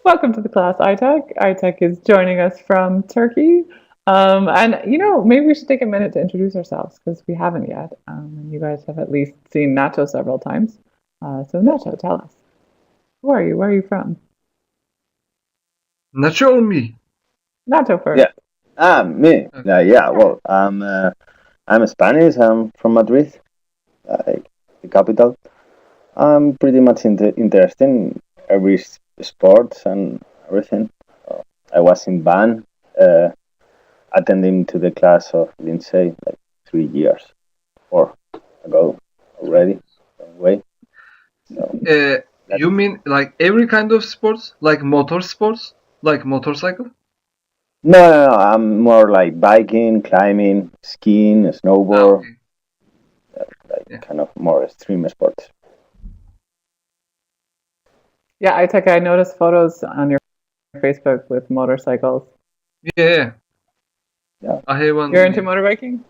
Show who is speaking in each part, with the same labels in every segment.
Speaker 1: Welcome to the class, Aytek. Aytek is joining us from Turkey. Maybe we should take a minute to introduce ourselves because we haven't yet. And you guys have at least seen Nacho several times. So, Nacho, tell us, who are you? Where are you from?
Speaker 2: Nacho or me?
Speaker 1: Nacho
Speaker 3: Yeah.
Speaker 1: first.
Speaker 3: Me.
Speaker 2: Okay.
Speaker 3: Yeah.
Speaker 1: Yeah.
Speaker 3: Well, I'm Spanish. I'm from Madrid, like the capital. I'm pretty much interested in every sports and everything. I was in band, uh, attending to the class of Lindsay like 3 years or ago already. Way. So
Speaker 2: You
Speaker 3: that's
Speaker 2: mean like every kind of sports, like motor sports, like motorcycle?
Speaker 3: no. I'm more like biking, climbing, skiing, snowboard,
Speaker 2: Okay.
Speaker 3: like
Speaker 2: Yeah.
Speaker 3: kind of more extreme sports.
Speaker 1: Yeah, Aytek, I noticed photos on your Facebook with motorcycles.
Speaker 2: Yeah. Yeah.
Speaker 3: Yeah.
Speaker 2: I have
Speaker 1: You're into
Speaker 2: one.
Speaker 1: motorbiking?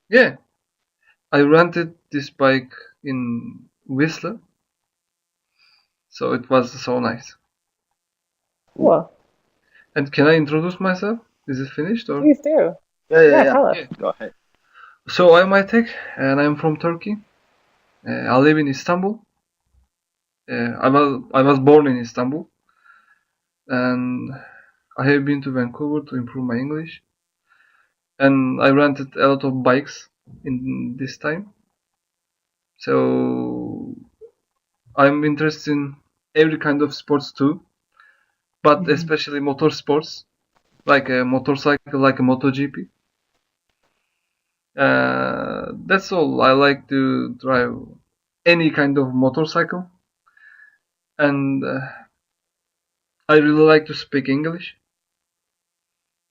Speaker 2: Yeah. I rented this bike in Whistler, so it was so nice.
Speaker 1: Cool.
Speaker 2: And can I introduce myself? Is it finished or?
Speaker 1: Please do.
Speaker 3: Yeah.
Speaker 1: Yeah,
Speaker 3: Yeah.
Speaker 1: tell us.
Speaker 2: Yeah.
Speaker 3: Go ahead.
Speaker 2: So I'm Aytek, and I'm from Turkey. I live in Istanbul. I was born in Istanbul, and I have been to Vancouver to improve my English. And I rented a lot of bikes in this time. So I'm interested in every kind of sports too, but
Speaker 1: Mhm.
Speaker 2: especially motorsports, like a motorcycle, like a MotoGP. That's all. I like to drive any kind of motorcycle, and I really like to speak English.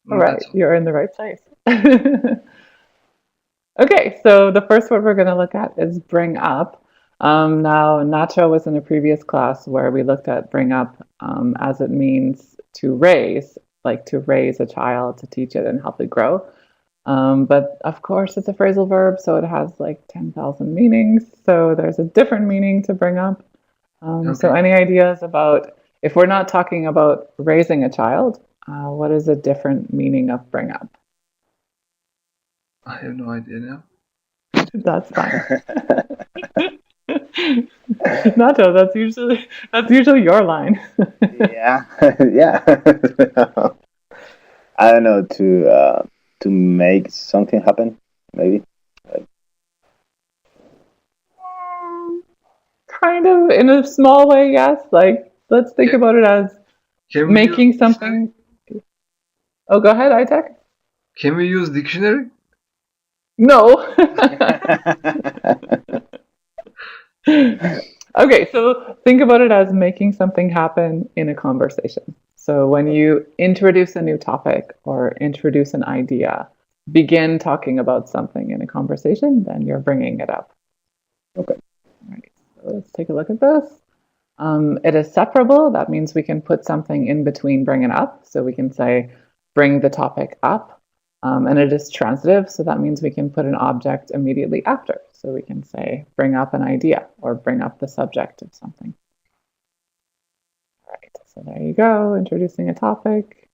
Speaker 1: All
Speaker 2: And
Speaker 1: right,
Speaker 2: that's all.
Speaker 1: you're in the right place. Okay, so the first word we're going to look at is bring up. Now, Nacho was in a previous class where we looked at bring up as it means to raise, like to raise a child, to teach it and help it grow. But of course, it's a phrasal verb, so it has like 10,000 meanings. So there's a different meaning to bring up. So,
Speaker 2: Okay.
Speaker 1: any ideas about if we're not talking about raising a child, what is a different meaning of bring up?
Speaker 2: I have no idea now.
Speaker 1: That's fine. Nacho, that's usually your line.
Speaker 3: Yeah, yeah. I don't know to make something happen. Maybe. Like,
Speaker 1: Kind of in a small way, yes. Like let's think
Speaker 2: Can,
Speaker 1: about it as
Speaker 2: can we use
Speaker 1: making
Speaker 2: dictionary?
Speaker 1: something. Oh, go ahead, Itek.
Speaker 2: Can we use dictionary?
Speaker 1: No. Okay, so think about it as making something happen in a conversation. So when you introduce a new topic or introduce an idea, begin talking about something in a conversation, then you're bringing it up.
Speaker 3: okay.
Speaker 1: All right, so let's take a look at this. It is separable. That means we can put something in between bring and up. So we can say, bring the topic up. And it is transitive. So that means we can put an object immediately after. So we can say, bring up an idea or bring up the subject of something. All right. So there you go, introducing a topic.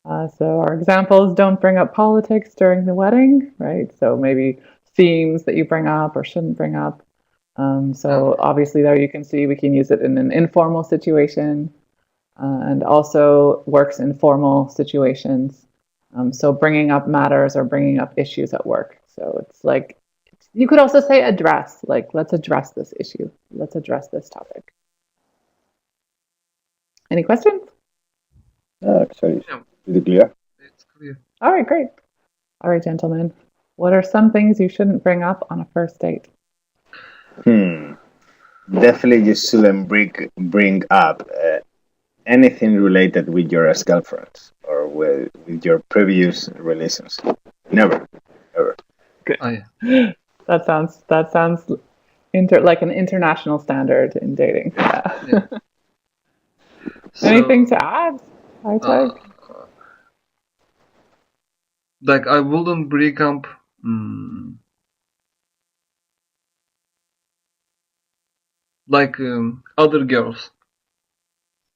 Speaker 1: So our examples don't bring up politics during the wedding, right? So maybe themes that you bring up or shouldn't bring up. So
Speaker 2: Okay.
Speaker 1: obviously there you can see we can use it in an informal situation and also works in formal situations. So bringing up matters or bringing up issues at work. So it's like, you could also say address, like let's address this issue. Let's address this topic. Any questions?
Speaker 3: Actually, it's
Speaker 2: Yeah,
Speaker 3: pretty clear.
Speaker 2: it's clear.
Speaker 1: All right, great. All right, gentlemen. What are some things you shouldn't bring up on a first date?
Speaker 3: Hmm. Definitely, you shouldn't bring up anything related with your ex-girlfriends or with your previous relationship. Never, ever.
Speaker 1: Good.
Speaker 2: Oh yeah.
Speaker 1: That sounds like an international standard in dating.
Speaker 2: Yeah.
Speaker 1: Yeah. Anything
Speaker 2: So,
Speaker 1: to add? I
Speaker 2: uh,
Speaker 1: take.
Speaker 2: like I wouldn't break up, mm, like other girls.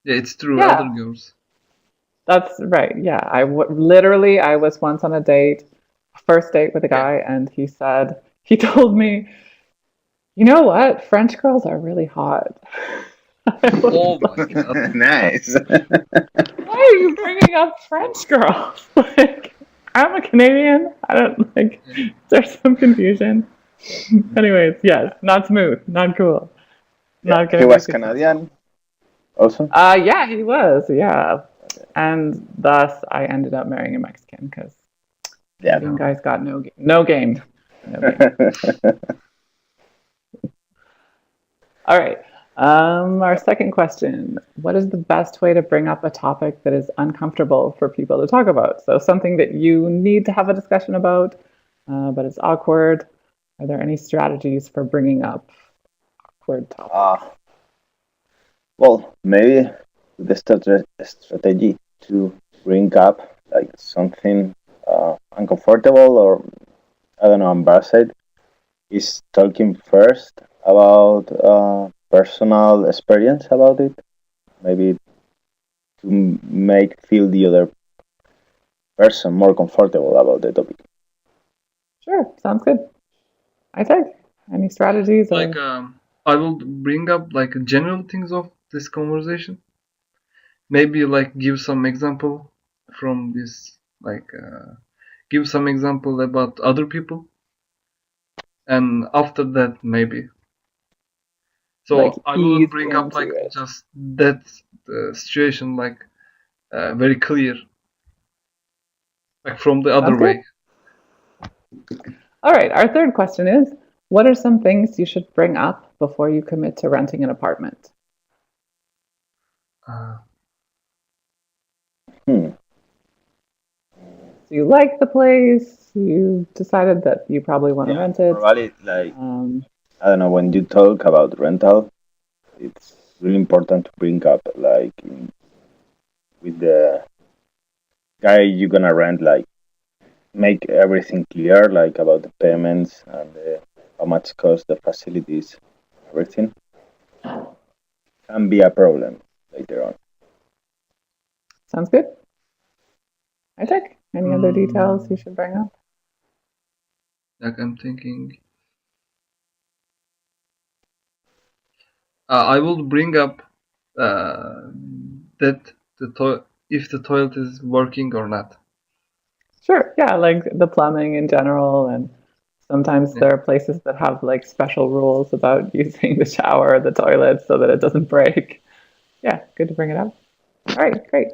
Speaker 2: Yeah, it's true.
Speaker 1: Yeah.
Speaker 2: Other girls.
Speaker 1: That's right. Yeah. Literally, I was once on a date, first date with a
Speaker 2: Yeah.
Speaker 1: guy, and he told me, you know what? French girls are really hot. I was
Speaker 2: Oh my
Speaker 1: like,
Speaker 2: god.
Speaker 3: Nice.
Speaker 1: why are you bringing up French girls? Like, I'm a Canadian. I don't like, there's some confusion. Anyways, yes, not smooth, not cool.
Speaker 3: Yeah,
Speaker 1: Not
Speaker 3: he
Speaker 1: gonna be
Speaker 3: was
Speaker 1: successful.
Speaker 3: Canadian also.
Speaker 1: Yeah, he was, yeah. And thus I ended up marrying a Mexican because
Speaker 3: Yeah.
Speaker 1: Canadian guys got no game. No game. All right. Our second question. What is the best way to bring up a topic that is uncomfortable for people to talk about? So something that you need to have a discussion about, but it's awkward. Are there any strategies for bringing up awkward topics?
Speaker 3: Well, maybe the strategy to bring up like something uncomfortable or I don't know, embarrassed is talking first about personal experience about it. Maybe to make feel the other person more comfortable about the topic.
Speaker 1: Sure, sounds good. Aytek, any strategies
Speaker 2: Like,
Speaker 1: or
Speaker 2: I will bring up like general things of this conversation. Maybe like give some example from this, like give some example about other people, and after that maybe.
Speaker 1: like
Speaker 2: So I will
Speaker 1: ease
Speaker 2: bring up
Speaker 1: into
Speaker 2: like
Speaker 1: it?
Speaker 2: just that situation, like very clear, like from the other
Speaker 1: Sounds good.
Speaker 2: way.
Speaker 1: All right, our third question is, what are some things you should bring up before you commit to renting an apartment?
Speaker 2: Uh,
Speaker 3: Hmm.
Speaker 1: So you like the place, you decided that you probably want to
Speaker 3: Yeah,
Speaker 1: rent it.
Speaker 3: probably like
Speaker 1: Um,
Speaker 3: I don't know when you talk about rental, it's really important to bring up like with the guy you're gonna rent, like make everything clear, like about the payments and how much cost the facilities, everything can be a problem later on.
Speaker 1: Sounds good. Aytek, any other details you
Speaker 2: mm,
Speaker 1: should bring up?
Speaker 2: like I'm thinking, I will bring up that if the toilet is working or not.
Speaker 1: Sure, yeah, like the plumbing in general, and sometimes
Speaker 2: Yeah.
Speaker 1: there are places that have like special rules about using the shower or the toilet so that it doesn't break. Yeah, good to bring it up. All right, great.